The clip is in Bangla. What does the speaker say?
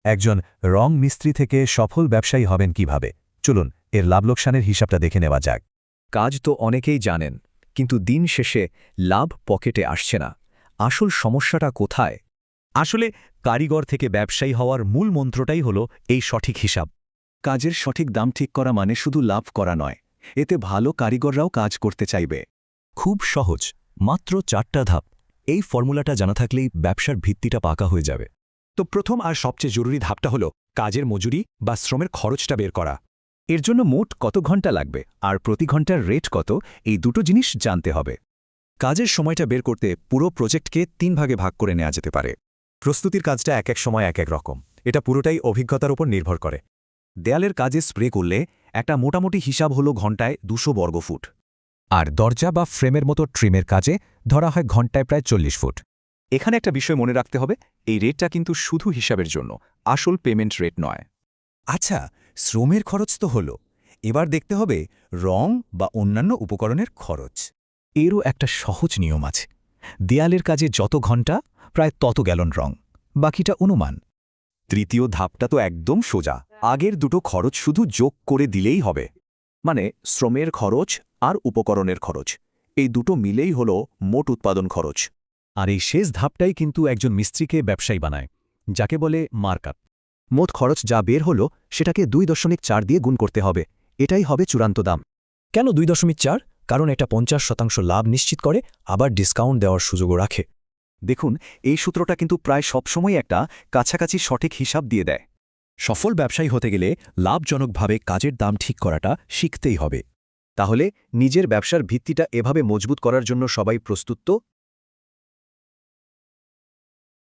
একজন রং মিস্ত্রি থেকে সফল ব্যবসায়ী হবেন কিভাবে? চলুন এর লাভ লোকসানের হিসাবটা দেখে নেওয়া যাক। কাজ তো অনেকেই জানেন, কিন্তু দিন শেষে লাভ পকেটে আসছে না। আসল সমস্যাটা কোথায়? আসলে কারিগর থেকে ব্যবসায়ী হওয়ার মূল মন্ত্রটাই হল এই সঠিক হিসাব। কাজের সঠিক দাম ঠিক করা মানে শুধু লাভ করা নয়, এতে ভালো কারিগররাও কাজ করতে চাইবে। খুব সহজ, মাত্র 4টা ধাপ। এই ফর্মুলাটা জানা থাকলেই ব্যবসার ভিত্তিটা পাকা হয়ে যাবে। তো প্রথম আর সবচেয়ে জরুরি ধাপটা হল কাজের মজুরি বা শ্রমের খরচটা বের করা। এর জন্য মোট কত ঘন্টা লাগবে আর প্রতি ঘন্টার রেট কত, এই দুটো জিনিস জানতে হবে। কাজের সময়টা বের করতে পুরো প্রজেক্টকে 3 ভাগে ভাগ করে নেওয়া যেতে পারে। প্রস্তুতির কাজটা এক এক সময় এক এক রকম, এটা পুরোটাই অভিজ্ঞতার উপর নির্ভর করে। দেয়ালের কাজে স্প্রে করলে একটা মোটামুটি হিসাব হলো ঘন্টায় 200 বর্গফুট। আর দরজা বা ফ্রেমের মতো ট্রিমের কাজে ধরা হয় ঘন্টায় প্রায় 40 ফুট। এখানে একটা বিষয় মনে রাখতে হবে, এই রেটটা কিন্তু শুধু হিসাবের জন্য, আসল পেমেন্ট রেট নয়। আচ্ছা, শ্রমের খরচ তো হলো, এবার দেখতে হবে রং বা অন্যান্য উপকরণের খরচ। এরও একটা সহজ নিয়ম আছে। দেয়ালের কাজে যত ঘন্টা, প্রায় তত গ্যালন রং, বাকিটা অনুমান। তৃতীয় ধাপটা তো একদম সোজা, আগের দুটো খরচ শুধু যোগ করে দিলেই হবে। মানে শ্রমের খরচ আর উপকরণের খরচ, এই দুটো মিলেই হলো মোট উৎপাদন খরচ। আর এই শেষ ধাপটাই কিন্তু একজন মিস্ত্রিকে ব্যবসায়ী বানায়, যাকে বলে মার্কআপ। মোট খরচ যা বের হলো সেটাকে 2.4 দিয়ে গুণ করতে হবে, এটাই হবে চূড়ান্ত দাম। কেন 2.4? কারণ এটা 50% লাভ নিশ্চিত করে, আবার ডিসকাউন্ট দেওয়ার সুযোগও রাখে। দেখুন, এই সূত্রটা কিন্তু প্রায় সবসময় একটা কাছাকাছি সঠিক হিসাব দিয়ে দেয়। সফল ব্যবসায়ী হতে গেলে লাভজনকভাবে কাজের দাম ঠিক করাটা শিখতেই হবে। তাহলে নিজের ব্যবসার ভিত্তিটা এভাবে মজবুত করার জন্য সবাই প্রস্তুত তো?